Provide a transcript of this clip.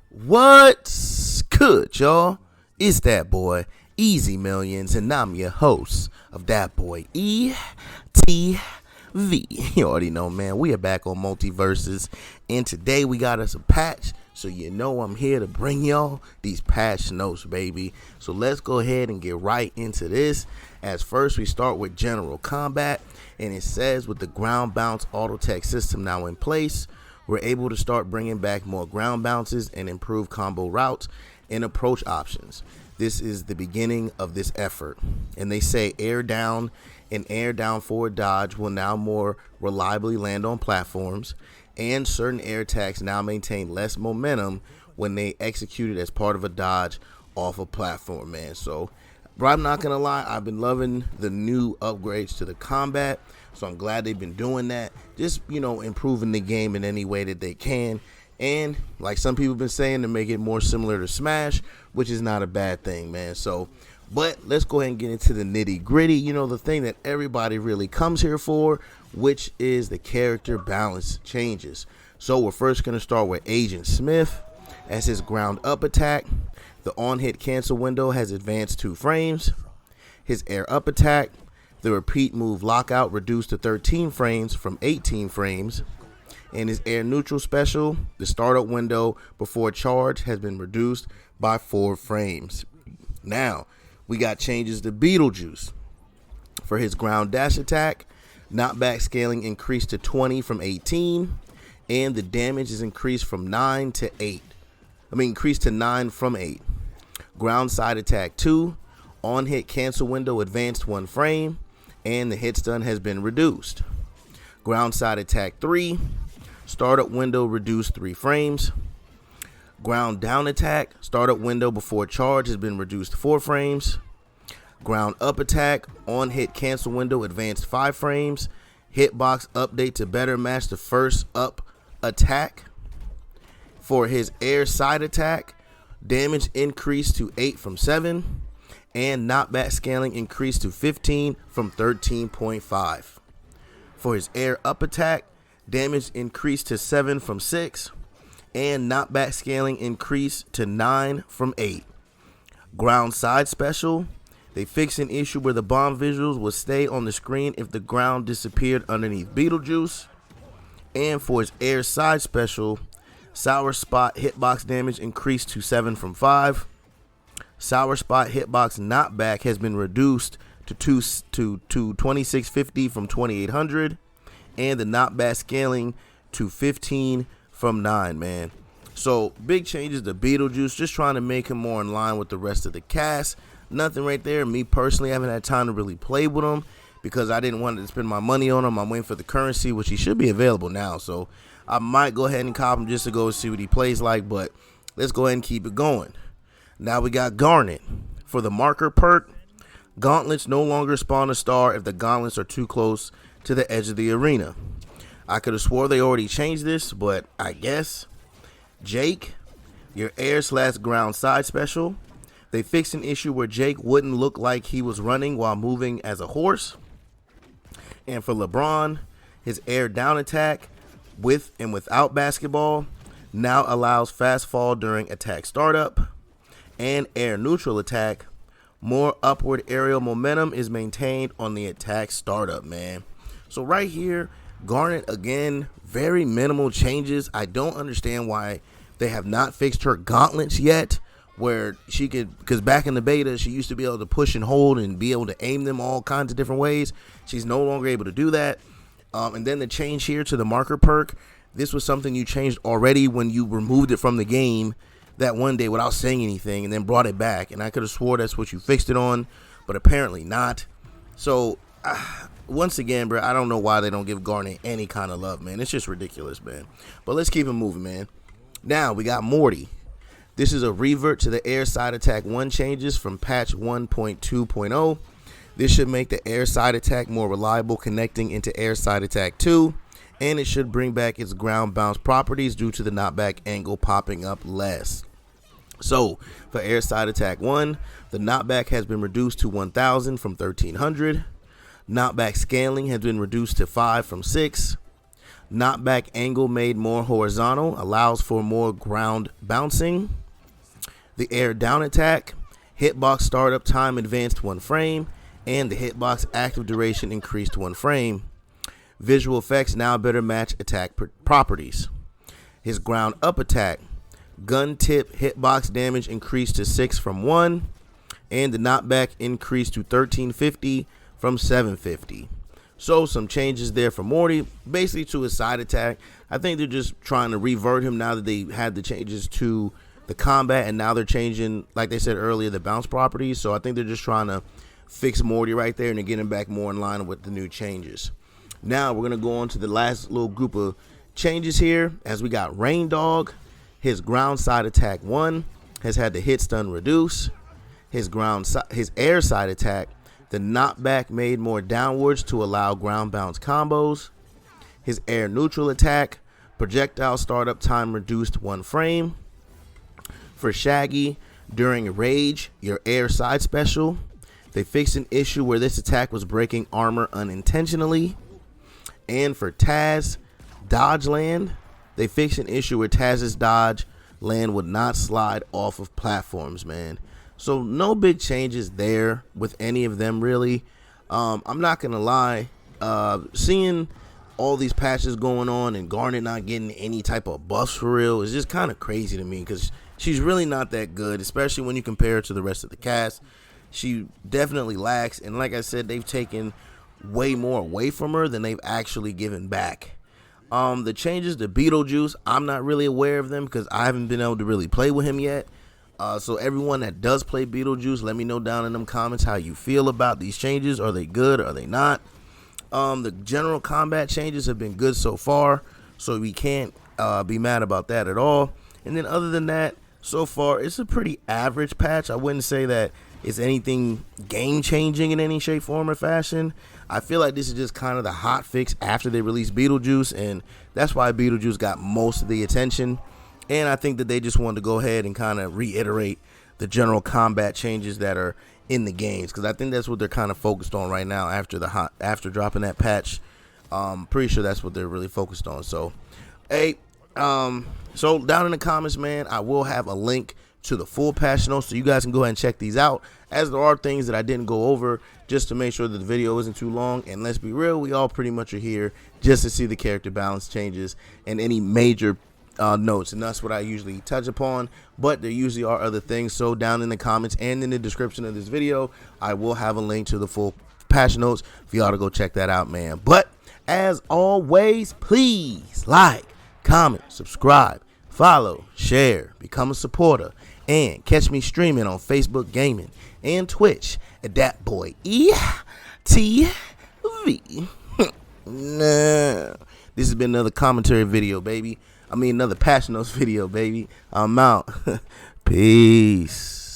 What's good, y'all? It's that boy, Easy Millions, and I'm your host of that boy, ETV. You already know, man. We are back on Multiversus, and today we got us a patch, so you know I'm here to bring y'all these patch notes, baby. So let's go ahead and get right into this. As first, we start with general combat, and it says with the ground bounce auto tech system now in place, we're able to start bringing back more ground bounces and improve combo routes and approach options. This is the beginning of this effort. And they say air down and air down forward dodge will now more reliably land on platforms, and certain air attacks now maintain less momentum when they executed as part of a dodge off a platform, man. So, bro, I'm not gonna lie, I've been loving the new upgrades to the combat. So I'm glad they've been doing that. Just, improving the game in any way that they can. And like some people have been saying, to make it more similar to Smash, which is not a bad thing, man. So, but let's go ahead and get into the nitty gritty. The thing that everybody really comes here for, which is the character balance changes. So we're first going to start with Agent Smith. As his ground up attack, the on hit cancel window has advanced 2 frames. His air up attack, the repeat move lockout reduced to 13 frames from 18 frames. And his air neutral special, the startup window before charge has been reduced by 4 frames. Now, we got changes to Beetlejuice. For his ground dash attack, knockback scaling increased to 20 from 18. And the damage is increased from 9 to 8. Increased to 9 from 8. Ground side attack 2, on hit cancel window advanced 1 frame. And the hit stun has been reduced. Ground side attack 3, startup window reduced 3 frames. Ground down attack, startup window before charge has been reduced 4 frames. Ground up attack, on hit cancel window advanced 5 frames. Hitbox update to better match the first up attack. For his air side attack, damage increased to 8 from 7. And knockback scaling increased to 15 from 13.5. For his air up attack, damage increased to 7 from 6. And knockback scaling increased to 9 from 8. Ground side special, they fixed an issue where the bomb visuals would stay on the screen if the ground disappeared underneath Beetlejuice. And for his air side special, sour spot hitbox damage increased to 7 from 5. Sour spot hitbox knockback has been reduced to 2650 from 2800, and the knockback scaling to 15 from 9, man. So big changes to Beetlejuice, just trying to make him more in line with the rest of the cast. Nothing right there. Me personally, I haven't had time to really play with him because I didn't want to spend my money on him. I'm waiting for the currency, which he should be available now. So I might go ahead and cop him just to go see what he plays like, but let's go ahead and keep it going. Now we got Garnet. For the marker perk, gauntlets no longer spawn a star if the gauntlets are too close to the edge of the arena. I could have swore they already changed this, but I guess. Jake, your air/ground side special. They fixed an issue where Jake wouldn't look like he was running while moving as a horse. And for LeBron, his air down attack with and without basketball now allows fast fall during attack startup. And air neutral attack, more upward aerial momentum is maintained on the attack startup, man. So right here, Garnet, again, very minimal changes. I don't understand why they have not fixed her gauntlets yet, where she could, because back in the beta, she used to be able to push and hold and be able to aim them all kinds of different ways. She's no longer able to do that. And then the change here to the marker perk, this was something you changed already when you removed it from the game that one day without saying anything, and then brought it back, and I could have swore that's what you fixed it on, but apparently not. So once again, bro, I don't know why they don't give Garnet any kind of love, man. It's just ridiculous, man. But let's keep it moving, man. Now we got Morty. This is a revert to the air side attack 1 changes from patch 1.2.0. This should make the air side attack more reliable connecting into air side attack 2. And it should bring back its ground bounce properties due to the knockback angle popping up less. So, for air side attack 1, the knockback has been reduced to 1000 from 1300. Knockback scaling has been reduced to 5 from 6. Knockback angle made more horizontal, allows for more ground bouncing. The air down attack, hitbox startup time advanced 1 frame, and the hitbox active duration increased 1 frame. Visual effects now better match attack properties. His ground up attack, gun tip hitbox damage increased to 6 from 1, and the knockback increased to 1350 from 750. So some changes there for Morty, basically to his side attack. I think they're just trying to revert him now that they had the changes to the combat, and now they're changing, like they said earlier, the bounce properties. So I think they're just trying to fix Morty right there and they're getting back more in line with the new changes. Now we're going to go on to the last little group of changes here, as we got Reindog. His ground side attack 1 has had the hit stun reduce. His air side attack, the knockback made more downwards to allow ground bounce combos. His air neutral attack, projectile startup time reduced 1 frame. For Shaggy, during rage, your air side special, they fixed an issue where this attack was breaking armor unintentionally. And for Taz, dodge land, they fixed an issue where Taz's dodge land would not slide off of platforms, man. So no big changes there with any of them, really. I'm not going to lie. Seeing all these patches going on and Garnet not getting any type of buffs for real is just kind of crazy to me, because she's really not that good, especially when you compare her to the rest of the cast. She definitely lacks, and like I said, they've taken way more away from her than they've actually given back. The changes to Beetlejuice, I'm not really aware of them because I haven't been able to really play with him yet. So everyone that does play Beetlejuice, let me know down in them comments how you feel about these changes. Are they good? Are they not? The general combat changes have been good so far, so we can't be mad about that at all. And then other than that, so far it's a pretty average patch. I wouldn't say that it's anything game changing in any shape, form, or fashion. I feel like this is just kind of the hot fix after they released Beetlejuice, and that's why Beetlejuice got most of the attention. And I think that they just wanted to go ahead and kind of reiterate the general combat changes that are in the games, because I think that's what they're kind of focused on right now after dropping that patch. Pretty sure that's what they're really focused on. So, hey, so down in the comments, man, I will have a link to the full patch notes, so you guys can go ahead and check these out, as there are things that I didn't go over just to make sure that the video isn't too long. And let's be real, we all pretty much are here just to see the character balance changes and any major notes, and that's what I usually touch upon, but there usually are other things. So down in the comments and in the description of this video, I will have a link to the full patch notes for y'all to go check that out, man. But as always, please like, comment, subscribe, follow, share, become a supporter, and catch me streaming on Facebook Gaming and Twitch at that boy ETV. Nah. This has been another commentary video, baby. Another patch notes video, baby. I'm out. Peace.